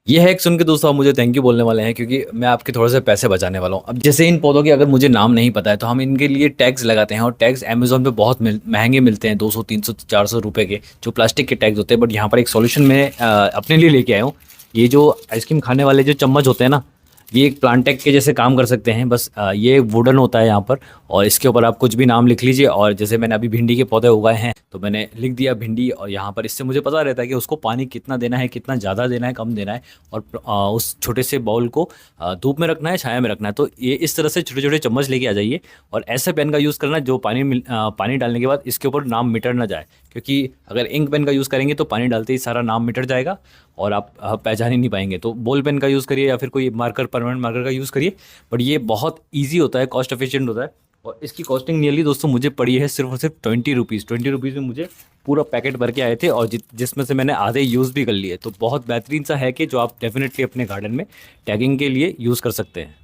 ये हैक सुन के दोस्तों आप मुझे थैंक यू बोलने वाले हैं क्योंकि मैं आपके थोड़े से पैसे बचाने वाला हूँ। अब जैसे इन पौधों के अगर मुझे नाम नहीं पता है तो हम इनके लिए टैग्स लगाते हैं और टैग्स अमेज़न पे बहुत महँगे मिलते हैं 200 300 400 रुपए के जो प्लास्टिक के टैग्स होते हैं। बट यहाँ पर एक सॉल्यूशन मैं अपने लिए लेके आया हूँ। ये जो आइसक्रीम खाने वाले जो चम्मच होते हैं ना, ये एक प्लांटेक के जैसे काम कर सकते हैं। बस ये वुडन होता है यहाँ पर और इसके ऊपर आप कुछ भी नाम लिख लीजिए। और जैसे मैंने अभी भिंडी के पौधे उगाए हैं तो मैंने लिख दिया भिंडी, और यहाँ पर इससे मुझे पता रहता है कि उसको पानी कितना देना है, कितना ज़्यादा देना है, कम देना है। और उस छोटे से बाउल को धूप में रखना है, छाया में रखना है। तो ये इस तरह से छोटे छोटे चम्मच लेके आ जाइए और ऐसे पेन का यूज़ करना जो पानी डालने के बाद इसके ऊपर नाम मिट ना जाए, क्योंकि अगर इंक पेन का यूज़ करेंगे तो पानी डालते ही सारा नाम मिट जाएगा और आप पहचान ही नहीं पाएंगे। तो बॉल पेन का यूज़ करिए या फिर कोई मार्कर, परमानेंट मार्कर का यूज़ करिए। बट ये बहुत ईजी होता है, कॉस्ट एफिशिएंट होता है। और इसकी कॉस्टिंग नियरली दोस्तों मुझे पड़ी है सिर्फ और सिर्फ 20 रुपीज़। 20 रुपीज़ में मुझे पूरा पैकेट भर के आए थे और जिसमें से मैंने आधे यूज़ भी कर लिए। तो बहुत बेहतरीन सा है कि जो आप डेफिनेटली अपने गार्डन में टैगिंग के लिए यूज़ कर सकते हैं।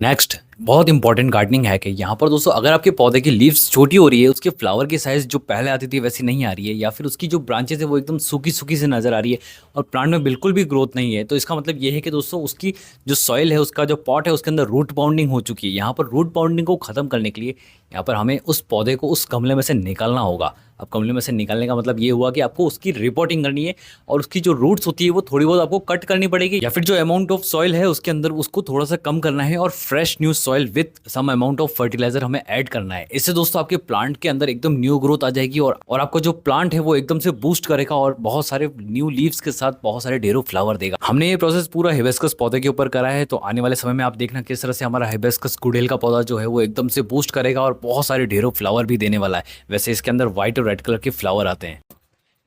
नेक्स्ट बहुत इंपॉर्टेंट गार्डनिंग है कि यहाँ पर दोस्तों अगर आपके पौधे की लीव्स छोटी हो रही है, उसके फ्लावर की साइज़ जो पहले आती थी वैसी नहीं आ रही है, या फिर उसकी जो ब्रांचेस है वो एकदम सूखी सूखी से नज़र आ रही है और प्लांट में बिल्कुल भी ग्रोथ नहीं है, तो इसका मतलब ये है कि दोस्तों उसकी जो सॉइल है, उसका जो पॉट है, उसके अंदर रूट बाउंडिंग हो चुकी है। यहाँ पर रूट बाउंडिंग को ख़त्म करने के लिए यहाँ पर हमें उस पौधे को उस गमले में से निकालना होगा। अब गमले में से निकालने का मतलब ये हुआ कि आपको उसकी रिपोर्टिंग करनी है और उसकी जो रूट्स होती है वो थोड़ी बहुत आपको कट करनी पड़ेगी, या फिर जो अमाउंट ऑफ सॉइल है उसके अंदर उसको थोड़ा सा कम करना है और fresh new soil with some amount of fertiliser हमें ऐड करना है। इससे दोस्तों आपके प्लांट के अंदर एकदम न्यू ग्रोथ आ जाएगी और आपका जो प्लांट है वो एकदम से बूस्ट करेगा और बहुत सारे न्यू लीव्स के साथ बहुत सारे ढेरों फ्लावर देगा। हमने ये प्रोसेस पूरा हिबिस्कस पौधे के ऊपर करा है, तो आने वाले समय में आप देखना किस तरह से हमारा हिबिस्कस गुड़ेल का पौधा जो है वो एकदम से बूस्ट करेगा और बहुत सारे ढेरों फ्लावर भी देने वाला है। वैसे इसके अंदर व्हाइट और रेड कलर के फ्लावर आते हैं।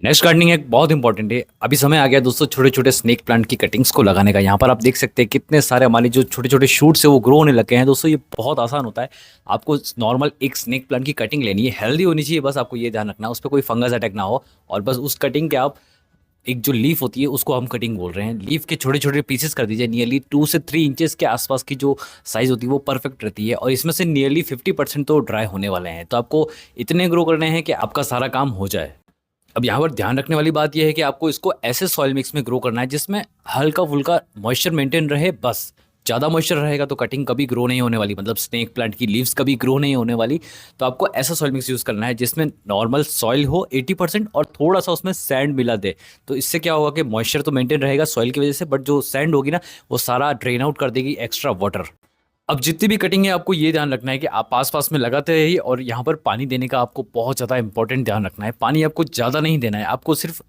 नेक्स्ट गार्डनिंग एक बहुत इंपॉर्टेंट है। अभी समय आ गया दोस्तों छोटे छोटे स्नेक प्लांट की कटिंग्स को लगाने का। यहाँ पर आप देख सकते हैं कितने सारे हमारे जो छोटे छोटे शूट्स है वो ग्रो होने लगे हैं। दोस्तों ये बहुत आसान होता है, आपको नॉर्मल एक स्नेक प्लांट की कटिंग लेनी है, हेल्दी होनी चाहिए, बस आपको ये ध्यान रखना है उस पर कोई फंगस अटैक ना हो। और बस उस कटिंग के आप एक जो लीफ होती है उसको हम कटिंग बोल रहे हैं, लीफ के छोटे छोटे पीसेस कर दीजिए। नियरली 2 से 3 इंचेस के आसपास की जो साइज़ होती है वो परफेक्ट रहती है और इसमें से नियरली 50% तो ड्राई होने वाले हैं। तो आपको इतने ग्रो करने हैं कि आपका सारा काम हो जाए। अब यहाँ पर ध्यान रखने वाली बात यह है कि आपको इसको ऐसे सॉइल मिक्स में ग्रो करना है जिसमें हल्का फुल्का मॉइस्चर मेंटेन रहे। बस ज़्यादा मॉइस्चर रहेगा तो कटिंग कभी ग्रो नहीं होने वाली, मतलब स्नेक प्लांट की लीव्स कभी ग्रो नहीं होने वाली। तो आपको ऐसा सॉइल मिक्स यूज़ करना है जिसमें नॉर्मल सॉइल हो 80% और थोड़ा सा उसमें सैंड मिला दे। तो इससे क्या होगा कि मॉइस्चर तो मेंटेन रहेगा सॉइल की वजह से, बट जो सैंड होगी ना वो सारा ड्रेन आउट कर देगी एक्स्ट्रा वाटर। अब जितनी भी कटिंग है आपको ये ध्यान रखना है कि आप पास पास में लगाते रहिए और यहाँ पर पानी देने का आपको बहुत ज़्यादा इंपॉर्टेंट ध्यान रखना है। पानी आपको ज़्यादा नहीं देना है, आपको सिर्फ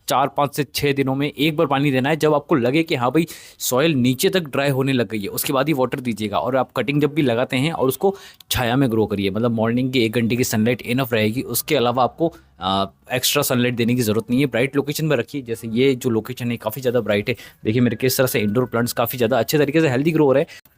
4 5 से 6 दिनों में एक बार पानी देना है। जब आपको लगे कि हाँ भाई सॉइल नीचे तक ड्राई होने लग गई है उसके बाद ही वाटर दीजिएगा। और आप कटिंग जब भी लगाते हैं और उसको छाया में ग्रो करिए, मतलब मॉर्निंग की 1 घंटे की सनलाइट इनफ रहेगी। उसके अलावा आपको एक्स्ट्रा सनलाइट देने की ज़रूरत नहीं है। ब्राइट लोकेशन पर रखिए, जैसे ये जो लोकेशन है काफ़ी ज़्यादा ब्राइट है। देखिए मेरे किस तरह से इंडोर प्लांट्स काफ़ी ज़्यादा अच्छे तरीके से हेल्दी ग्रो हो रहे हैं।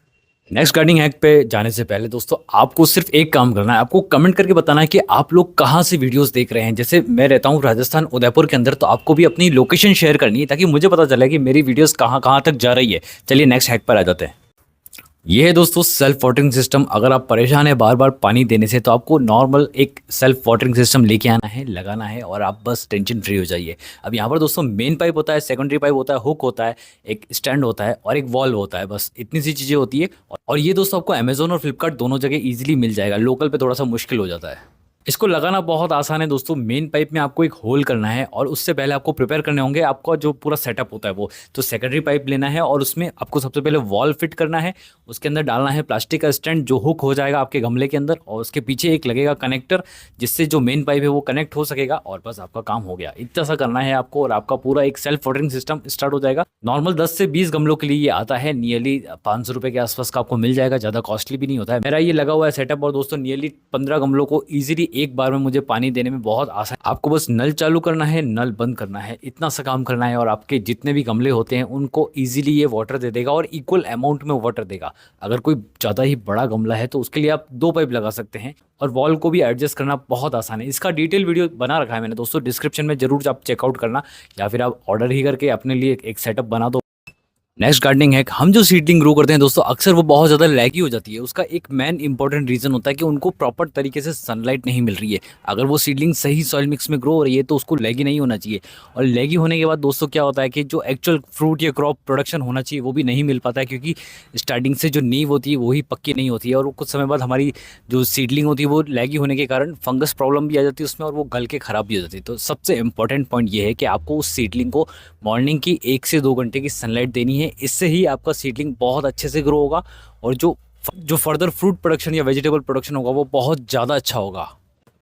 नेक्स्ट गार्डनिंग हैक पे जाने से पहले दोस्तों आपको सिर्फ एक काम करना है, आपको कमेंट करके बताना है कि आप लोग कहाँ से वीडियोस देख रहे हैं। जैसे मैं रहता हूँ राजस्थान उदयपुर के अंदर, तो आपको भी अपनी लोकेशन शेयर करनी है ताकि मुझे पता चले कि मेरी वीडियोस कहाँ कहाँ तक जा रही है। चलिए नेक्स्ट हैक पर आ जाते हैं। ये है दोस्तों सेल्फ वाटरिंग सिस्टम। अगर आप परेशान है बार बार पानी देने से तो आपको नॉर्मल एक सेल्फ वाटरिंग सिस्टम लेके आना है, लगाना है और आप बस टेंशन फ्री हो जाइए। अब यहाँ पर दोस्तों मेन पाइप होता है, सेकेंडरी पाइप होता है, हुक होता है, एक स्टैंड होता है और एक वॉल्व होता है। बस इतनी सी चीज़ें होती है और ये दोस्तों आपको अमेजोन और फ्लिपकार्ट दोनों जगह ईजिली मिल जाएगा। लोकल पे थोड़ा सा मुश्किल हो जाता है। इसको लगाना बहुत आसान है दोस्तों। मेन पाइप में आपको एक होल करना है और उससे पहले आपको प्रिपेयर करने होंगे आपका जो पूरा सेटअप होता है वो। तो सेकेंडरी पाइप लेना है और उसमें आपको सबसे पहले वॉल फिट करना है। उसके अंदर डालना है प्लास्टिक का स्टैंड जो हुक हो जाएगा आपके गमले के अंदर, और उसके पीछे एक लगेगा कनेक्टर जिससे जो मेन पाइप है वो कनेक्ट हो सकेगा और बस आपका काम हो गया। इतना सा करना है आपको और आपका पूरा एक सेल्फ वाटरिंग सिस्टम स्टार्ट हो जाएगा। नॉर्मल 10 से 20 गमलों के लिए ये आता है, नियरली 500 रुपये के आसपास का आपको मिल जाएगा, ज़्यादा कॉस्टली भी नहीं होता है। मेरा ये लगा हुआ है सेटअप और दोस्तों नियरली 15 गमलों को ईजिली एक बार में मुझे पानी देने में बहुत आसान। आपको बस नल चालू करना है, नल बंद करना है, इतना सा काम करना है और आपके जितने भी गमले होते हैं उनको इजीली ये वाटर दे देगा और इक्वल अमाउंट में वाटर देगा। अगर कोई ज़्यादा ही बड़ा गमला है तो उसके लिए आप 2 पाइप लगा सकते हैं और वॉल को भी एडजस्ट करना बहुत आसान है। इसका डिटेल वीडियो बना रखा है मैंने दोस्तों, डिस्क्रिप्शन में जरूर आप चेकआउट करना या फिर आप ऑर्डर ही करके अपने लिए एक सेटअप बना दो। नेक्स्ट गार्डनिंग हैक, हम जो सीडलिंग ग्रो करते हैं दोस्तों, अक्सर वो बहुत ज़्यादा लैगी हो जाती है। उसका एक मेन इंपॉर्टेंट रीज़न होता है कि उनको प्रॉपर तरीके से सनलाइट नहीं मिल रही है। अगर वो सीडलिंग सही सॉइल मिक्स में ग्रो हो रही है तो उसको लैगी नहीं होना चाहिए। और लैगी होने के बाद दोस्तों क्या होता है कि जो एक्चुअल फ्रूट या क्रॉप प्रोडक्शन होना चाहिए वो भी नहीं मिल पाता है, क्योंकि स्टार्टिंग से जो नींव होती है वही पक्की नहीं होती है, और वो कुछ समय बाद हमारी जो सीडलिंग होती है वो लैगी होने के कारण फंगस प्रॉब्लम भी आ जाती है उसमें, और वो गल के ख़राब भी हो जाती है। तो सबसे इंपॉर्टेंट पॉइंट ये है कि आपको उस सीडलिंग को मॉर्निंग की 1 से 2 घंटे की सनलाइट देनी है। इससे ही आपका सीडलिंग बहुत अच्छे से ग्रो होगा, और जो जो फर्दर फ्रूट प्रोडक्शन या वेजिटेबल प्रोडक्शन होगा वो बहुत ज़्यादा अच्छा होगा।